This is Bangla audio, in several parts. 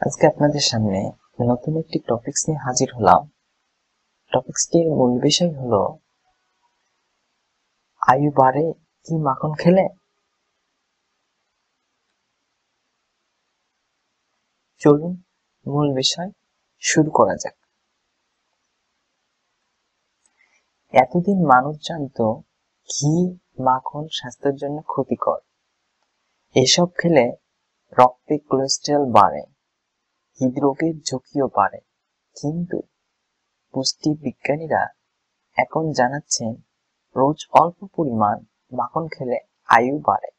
আজকে আপনাদের সামনে নতুন একটি টপিকস নিয়ে হাজির হলাম। টপিকসটির মূল বিষয় হলো আয়ু বাড়ে কি মাখন খেলে। চলুন মূল বিষয় শুরু করা যাক। এতদিন মানুষ জানতো ঘি মাখন স্বাস্থ্যের জন্য ক্ষতিকর, এসব খেলে রক্তে কোলেস্টেরল বাড়ে, হৃদরোগের ঝুঁকিও বাড়ে। কিন্তু পুষ্টি বিজ্ঞানীরা এখন জানাচ্ছেন রোজ অল্প পরিমাণ মাখন খেলে আয়ু বাড়ে।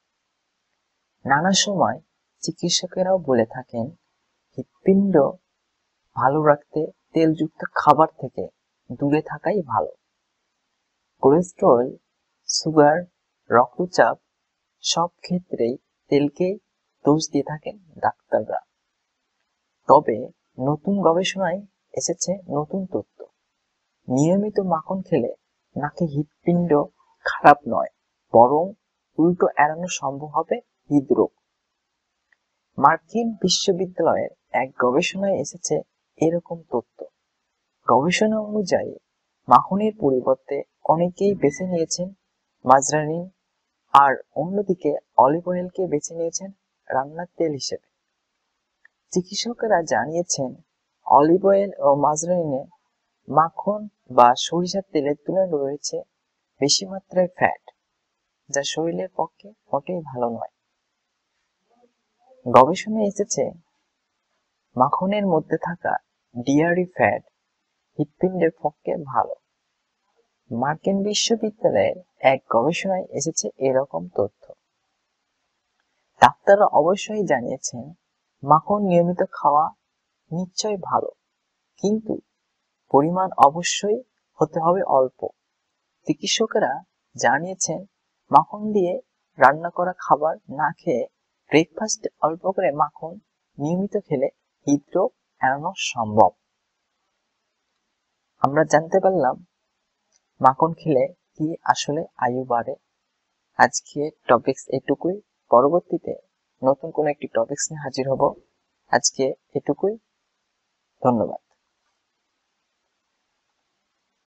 নানা সময় চিকিৎসকেরাও বলে থাকেন হৃৎপিণ্ড ভালো রাখতে তেলযুক্ত খাবার থেকে দূরে থাকাই ভালো। কোলেস্টেরল, সুগার, রক্তচাপ সব ক্ষেত্রেই তেলকে দোষ দিয়ে থাকেন ডাক্তাররা। তবে নতুন গবেষণায় এসেছে নতুন তথ্য। নিয়মিত মাখন খেলে নাকি হৃৎপিণ্ড খারাপ নয়, বরং উল্টো এড়ানো সম্ভব হবে হৃদরোগ। মার্কিন বিশ্ববিদ্যালয়ের এক গবেষণায় এসেছে এরকম তথ্য। গবেষণা অনুযায়ী মাখনের পরিবর্তে অনেকেই বেছে নিয়েছেন মার্জারিন, আর অন্যদিকে অলিভ অয়েলকে বেছে নিয়েছেন রান্নার তেল হিসেবে। চিকিৎসকেরা জানিয়েছেন অলিভ অয়েল ও মার্জারিনে মাখন বা সরিষার তেলের তুলনায় রয়েছে বেশি মাত্রায় ফ্যাট, যা শরীরের পক্ষে মোটেই ভালো নয়। গবেষণায় এসেছে মাখনের মধ্যে থাকা ডেয়ারি ফ্যাট হৃৎপিণ্ডের পক্ষে ভালো। মার্কিন বিশ্ববিদ্যালয়ের এক গবেষণায় এসেছে এরকম তথ্য। ডাক্তাররা অবশ্যই জানিয়েছেন মাখন নিয়মিত খাওয়া নিশ্চয় ভালো, কিন্তু পরিমাণ অবশ্যই হতে হবে অল্প। চিকিৎসকেরা জানিয়েছেন মাখন দিয়ে রান্না করা খাবার না খেয়ে ব্রেকফাস্টে অল্প করে মাখন নিয়মিত খেলে হৃদরোগ এড়ানো সম্ভব। আমরা জানতে পারলাম মাখন খেলে কি আসলে আয়ু বাড়ে। আজকে টপিকস এটুকুই। পরবর্তীতে নতুন কোনো একটি টপিকস নিয়ে হাজির হব। আজকে এটুকুই। ধন্যবাদ।